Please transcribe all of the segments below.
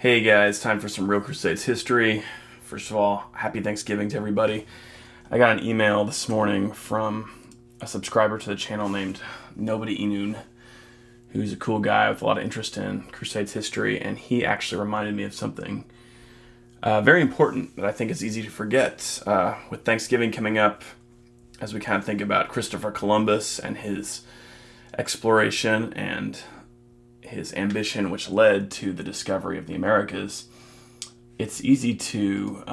Hey guys, time for some real Crusades history. First of all, happy Thanksgiving to everybody. I got an email this morning from a subscriber to the channel named Nobody Inun, who's a cool guy with a lot of interest in Crusades history, and he actually reminded me of something very important that I think is easy to forget. With Thanksgiving coming up, as we kind of think about Christopher Columbus and his exploration and his ambition, which led to the discovery of the Americas, it's easy to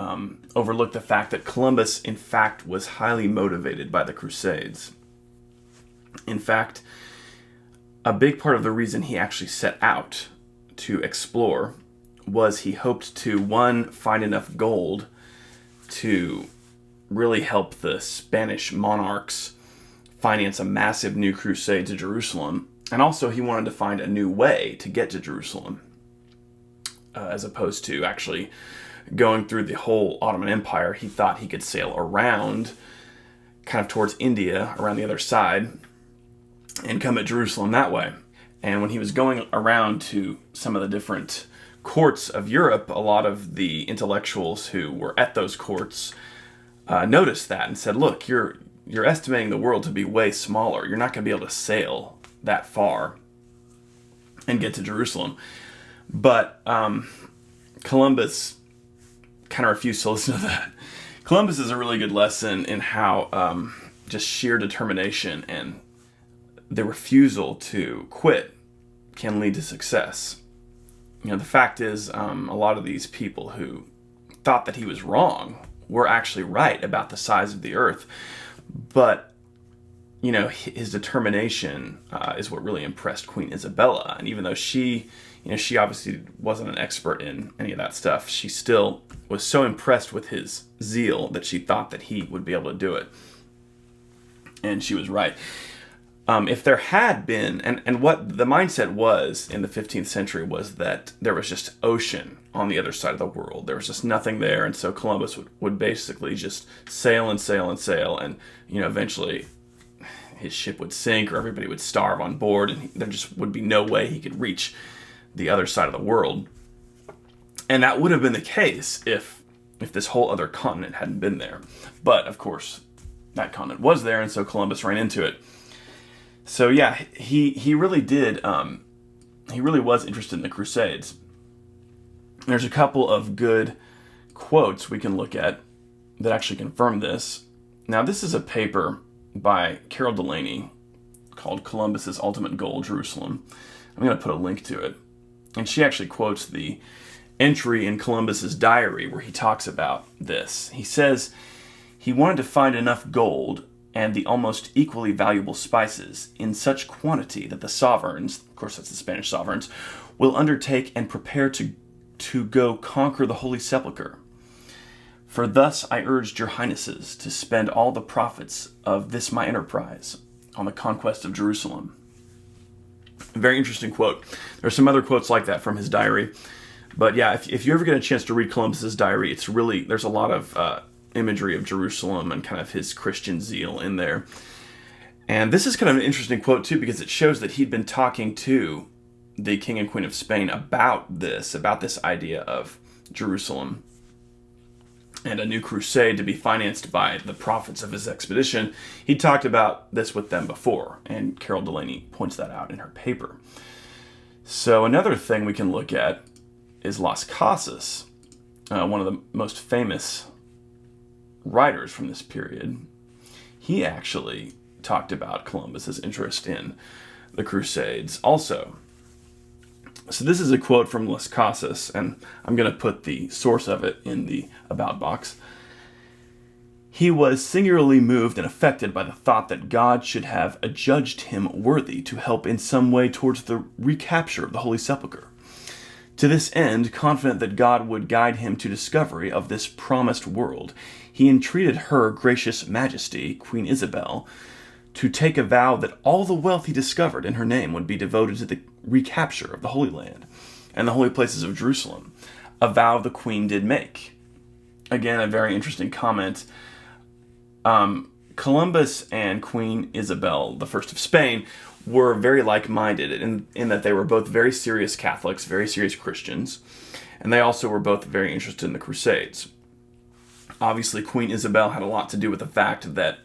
overlook the fact that Columbus, in fact, was highly motivated by the Crusades. In fact, a big part of the reason he actually set out to explore was he hoped to, one, find enough gold to really help the Spanish monarchs finance a massive new crusade to Jerusalem. And also he wanted to find a new way to get to Jerusalem, as opposed to actually going through the whole Ottoman Empire. He thought he could sail around, kind of towards India, around the other side, and come at Jerusalem that way. And when he was going around to some of the different courts of Europe, a lot of the intellectuals who were at those courts noticed that and said, look, you're estimating the world to be way smaller. You're not going to be able to sail that far and get to Jerusalem. But Columbus kind of refused to listen to that. Columbus is a really good lesson in how just sheer determination and the refusal to quit can lead to success. You know, the fact is, a lot of these people who thought that he was wrong were actually right about the size of the earth. But you know, his determination is what really impressed Queen Isabella. And even though she obviously wasn't an expert in any of that stuff, she still was so impressed with his zeal that she thought that he would be able to do it. And she was right. If there had been, and what the mindset was in the 15th century was that there was just ocean on the other side of the world. There was just nothing there. And so Columbus would basically just sail and sail and sail. And, you know, eventually his ship would sink or everybody would starve on board, and there just would be no way he could reach the other side of the world. And that would have been the case if this whole other continent hadn't been there. But of course, that continent was there, and so Columbus ran into it. So yeah, he really did. He really was interested in the Crusades. There's a couple of good quotes we can look at that actually confirm this. Now, this is a paper by Carol Delaney called Columbus's Ultimate Goal, Jerusalem. I'm going to put a link to it. And she actually quotes the entry in Columbus's diary where he talks about this. He says he wanted to find enough gold and the almost equally valuable spices in such quantity that the sovereigns, of course that's the Spanish sovereigns, will undertake and prepare to go conquer the Holy Sepulchre. For thus I urged your highnesses to spend all the profits of this my enterprise on the conquest of Jerusalem. A very interesting quote. There's some other quotes like that from his diary. But yeah, if you ever get a chance to read Columbus's diary, it's really, there's a lot of imagery of Jerusalem and kind of his Christian zeal in there. And this is kind of an interesting quote too, because it shows that he'd been talking to the King and Queen of Spain about this idea of Jerusalem and a new crusade to be financed by the profits of his expedition. He talked about this with them before, and Carol Delaney points that out in her paper. So another thing we can look at is Las Casas, one of the most famous writers from this period. He actually talked about Columbus's interest in the Crusades also. So this is a quote from Las Casas, and I'm going to put the source of it in the About box. He was singularly moved and affected by the thought that God should have adjudged him worthy to help in some way towards the recapture of the Holy Sepulchre. To this end, confident that God would guide him to discovery of this promised world, he entreated her gracious majesty, Queen Isabel, to take a vow that all the wealth he discovered in her name would be devoted to the recapture of the Holy Land and the holy places of Jerusalem, a vow the Queen did make. Again, a very interesting comment. Columbus and Queen Isabel I of Spain were very like-minded in that they were both very serious Catholics, very serious Christians, and they also were both very interested in the Crusades. Obviously, Queen Isabel had a lot to do with the fact that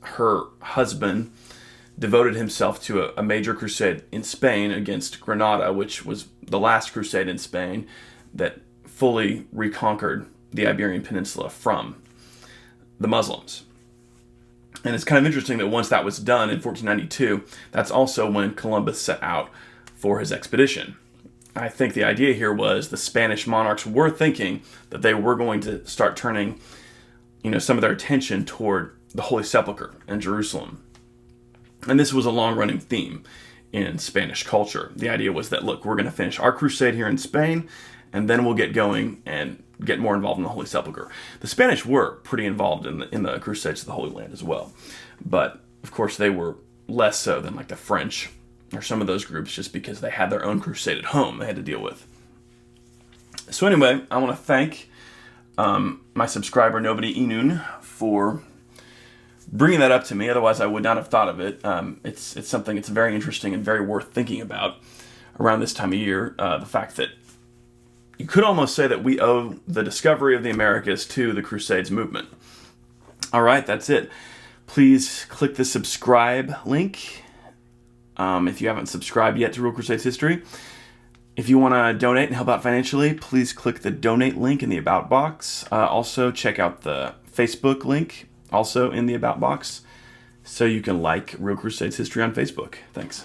her husband devoted himself to a major crusade in Spain against Granada, which was the last crusade in Spain that fully reconquered the Iberian Peninsula from the Muslims. And it's kind of interesting that once that was done in 1492, that's also when Columbus set out for his expedition. I think the idea here was the Spanish monarchs were thinking that they were going to start turning, some of their attention toward the Holy Sepulchre and Jerusalem. And this was a long-running theme in Spanish culture. The idea was that, look, we're going to finish our crusade here in Spain, and then we'll get going and get more involved in the Holy Sepulchre. The Spanish were pretty involved in the Crusades of the Holy Land as well. But, of course, they were less so than like the French or some of those groups, just because they had their own crusade at home they had to deal with. So anyway, I want to thank my subscriber, Nobody Inun, for bringing that up to me. Otherwise, I would not have thought of it. It's something that's very interesting and very worth thinking about around this time of year. The fact that you could almost say that we owe the discovery of the Americas to the Crusades movement. All right, that's it. Please click the subscribe link if you haven't subscribed yet to Real Crusades History. If you want to donate and help out financially, please click the donate link in the About box. Also, check out the Facebook link, also in the About box, so you can like Real Crusades History on Facebook. Thanks.